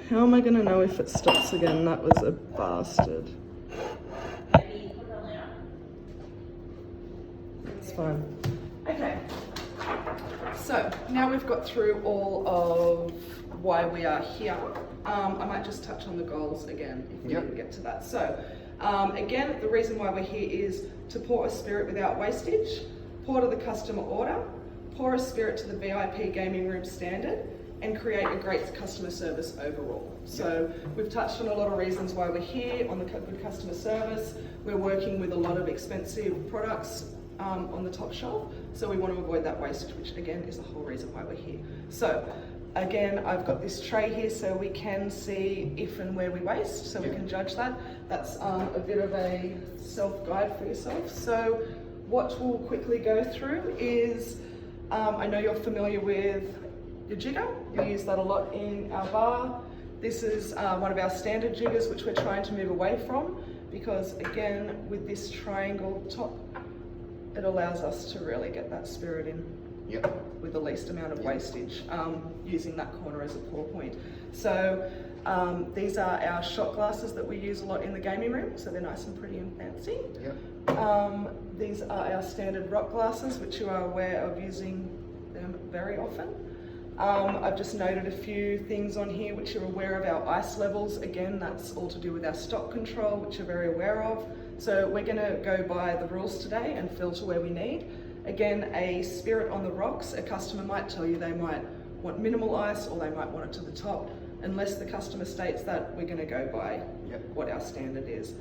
How am I going to know if it stops again? That was a bastard. It's fine. Okay. So now we've got through all of why we are here. I might just touch on the goals again if we didn't get to that. So again, the reason why we're here is to pour a spirit without wastage, pour to the customer order, pour a spirit to the VIP gaming room standard, and create a great customer service overall. So we've touched on a lot of reasons why we're here on the good customer service. We're working with a lot of expensive products on the top shelf, so we want to avoid that wastage, which again is the whole reason why we're here. So again, I've got this tray here so we can see if and where we waste, so we can judge that. That's a bit of a self-guide for yourself. So what we'll quickly go through is, I know you're familiar with your jigger. We use that a lot in our bar. This is one of our standard jiggers, which we're trying to move away from, because again, with this triangle top, it allows us to really get that spirit in with the least amount of wastage, using that corner as a pour point. So these are our shot glasses that we use a lot in the gaming room, so they're nice and pretty and fancy. These are our standard rock glasses, which you are aware of using them very often. I've just noted a few things on here which you're aware of our ice levels. Again, that's all to do with our stock control, which you're very aware of. So we're going to go by the rules today and fill to where we need. Again, a spirit on the rocks, a customer might tell you they might want minimal ice or they might want it to the top. Unless the customer states that, we're going to go by what our standard is.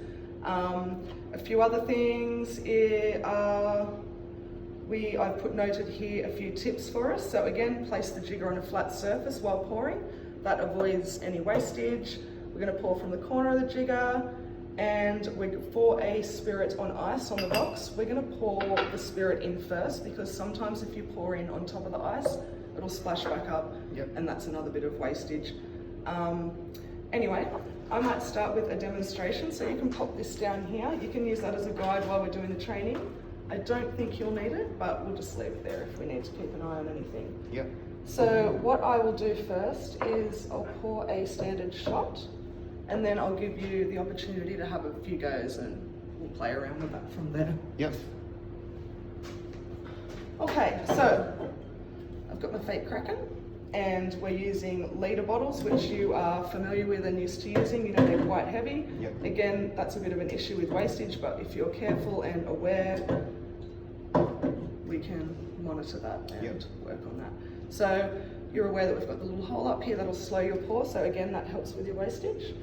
A few other things are, I've put noted here a few tips for us. So again, place the jigger on a flat surface while pouring. That avoids any wastage. We're going to pour from the corner of the jigger, and for a spirit on ice on the rocks, we're going to pour the spirit in first, because sometimes if you pour in on top of the ice, it'll splash back up, and that's another bit of wastage. Anyway, I might start with a demonstration, so you can pop this down here. You can use that as a guide while we're doing the training. I don't think you'll need it, but we'll just leave it there if we need to keep an eye on anything. So what I will do first is I'll pour a standard shot, and then I'll give you the opportunity to have a few goes, and we'll play around with that from there. Okay, so I've got my fake Kraken, and we're using liter bottles, which you are familiar with and used to using. You know, they're quite heavy. Again, that's a bit of an issue with wastage, but if you're careful and aware, we can monitor that and work on that. So you're aware that we've got the little hole up here that'll slow your pour, so again, that helps with your wastage.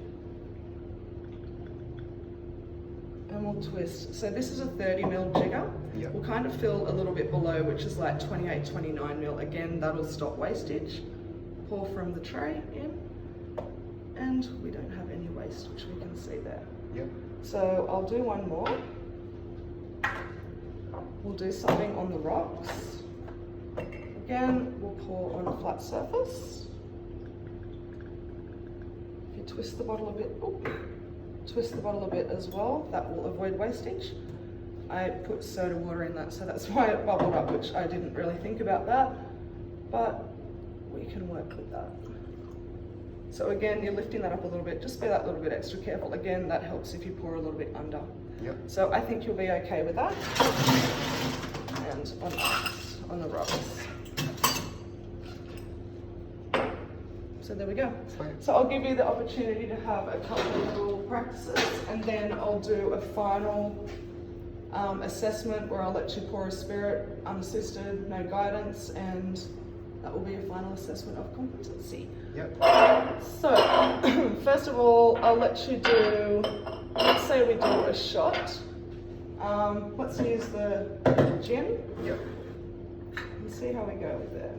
And we'll twist. So this is a 30ml jigger. We'll kind of fill a little bit below, which is like 28, 29ml. Again, that'll stop wastage. Pour from the tray in, and we don't have any waste, which we can see there. So I'll do one more. We'll do something on the rocks. Again, we'll pour on a flat surface. If you twist the bottle a bit, twist the bottle a bit as well, that will avoid wastage. I put soda water in that, so that's why it bubbled up, which I didn't really think about that, but we can work with that. So again, you're lifting that up a little bit, just be that little bit extra careful. Again, that helps if you pour a little bit under. So I think you'll be okay with that. And on the rocks. So there we go. So I'll give you the opportunity to have a couple of little practices, and then I'll do a final assessment where I'll let you pour a spirit unassisted, no guidance, and that will be a final assessment of competency. So first of all, I'll let you do, let's say we do a shot. Let's use the gin. And see how we go with it.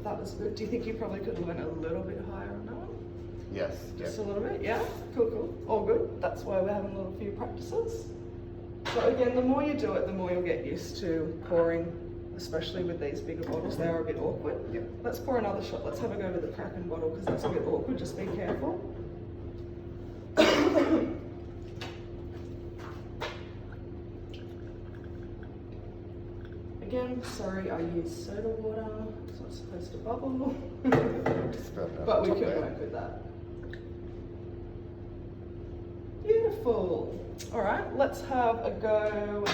That was good. Do you think you probably could learn a little bit higher on that one? Just a little bit, yeah? Cool. All good. That's why we're having a little few practices. So again, the more you do it, the more you'll get used to pouring especially with these bigger bottles, they are a bit awkward. Yep. Let's pour another shot. Let's have a go with the Kraken bottle because that's a bit awkward. Just be careful. Again, sorry, I used soda water. It's not supposed to bubble. But we can work with that. Beautiful. All right, let's have a go.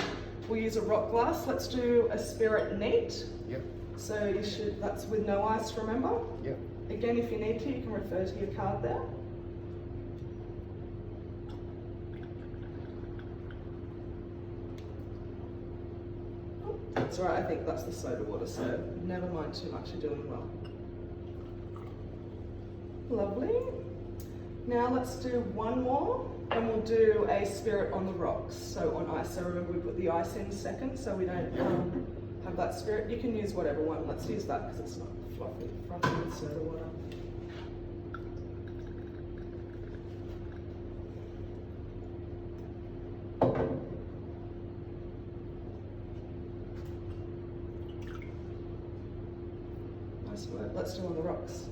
We'll use a rock glass. Let's do a Spirit Neat. Yep. So you should, that's with no ice, remember? Yep. Again, if you need to, you can refer to your card there. That's all right, I think that's the soda water, so never mind too much, you're doing well. Lovely. Now let's do one more, and we'll do a Spirit on the Rocks, so on ice. So remember we put the ice in second, so we don't have that Spirit. You can use whatever one. Let's use that because it's not fluffy with soda water. Nice work. Let's do on the rocks.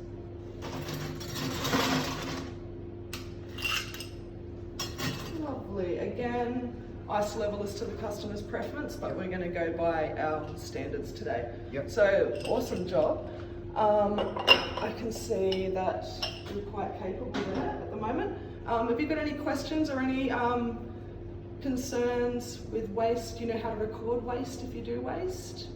Lovely. Again, ice level is to the customer's preference, but we're going to go by our standards today. Yep. So, awesome job. I can see that you're quite capable there at the moment. Have you got any questions or any concerns with waste? Do you know how to record waste if you do waste?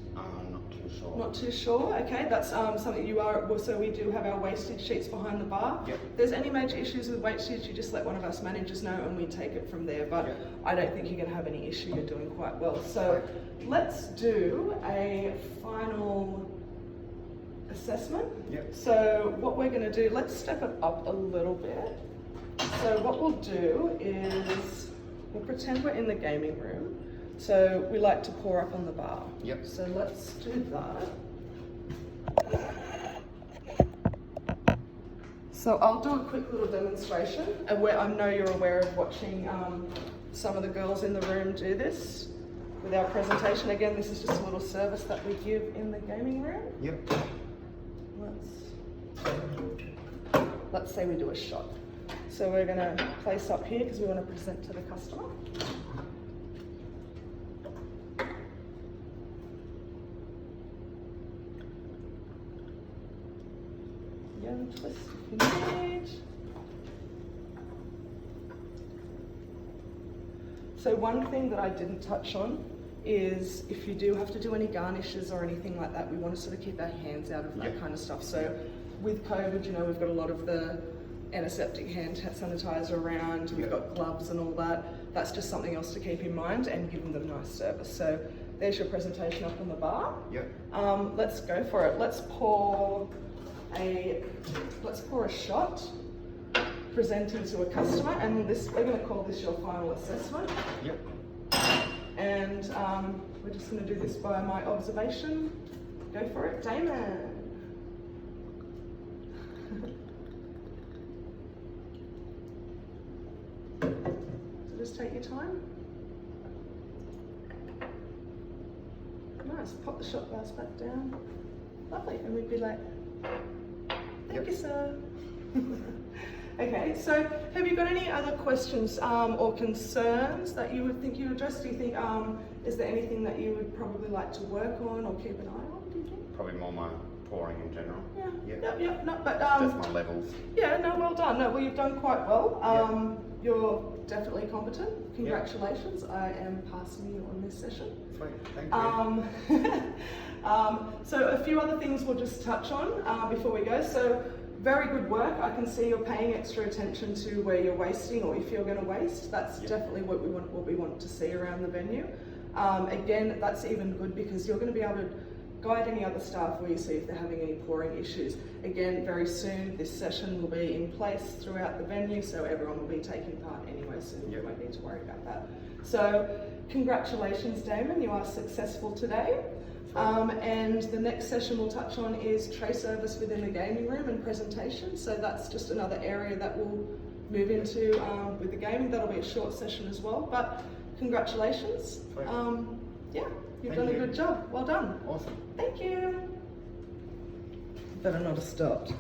Not too sure. Not too sure. Okay, that's something you are. So we do have our wastage sheets behind the bar. Yep. If there's any major issues with wastage, you just let one of us managers know and we take it from there. But Yep. I don't think you're going to have any issue. You're doing quite well. So let's do a final assessment. Yep. So what we're going to do, let's step it up a little bit. So what we'll do is we'll pretend we're in the gaming room. So we like to pour up on the bar. Yep. So let's do that. So I'll do a quick little demonstration, and I know you're aware of watching some of the girls in the room do this with our presentation. Again, this is just a little service that we give in the gaming room. Yep. Let's say we do a shot. So we're going to place up here because we want to present to the customer. Young twist if you need. So one thing that I didn't touch on is if you do have to do any garnishes or anything like that, we want to sort of keep our hands out of that kind of stuff. So with COVID, you know, we've got a lot of the antiseptic hand sanitizer around, we've got gloves and all that. That's just something else to keep in mind and giving them nice service. So there's your presentation up on the bar. Yep. Let's go for it. Let's pour a shot presenting to a customer, and we're going to call this your final assessment. Yep. And we're just going to do this by my observation. Go for it, Damon. So just take your time. Nice. Pop the shot glass back down. Lovely. And we'd be like, thank you, sir. Okay, so have you got any other questions or concerns that you would think you addressed? Do you think, is there anything that you would probably like to work on or keep an eye on, do you think? Probably more my pouring in general. Yeah, yep, no, but just my levels. Yeah, no, well done. No, well, you've done quite well. You're definitely competent. Congratulations. I am passing you on this session. Sweet, thank you. So a few other things we'll just touch on before we go. So very good work. I can see you're paying extra attention to where you're wasting or if you're going to waste. That's definitely what we want to see around the venue. Again, that's even good because you're going to be able to guide any other staff where you see if they're having any pouring issues. Again, very soon this session will be in place throughout the venue, so everyone will be taking part anyway, so you won't need to worry about that. So congratulations, Damon, you are successful today. And the next session we'll touch on is tray service within the gaming room and presentation. So that's just another area that we'll move into with the gaming. That'll be a short session as well, but congratulations. Yeah, You've Thank done you. a good job. Well done. Awesome. Thank you. Better not have stopped.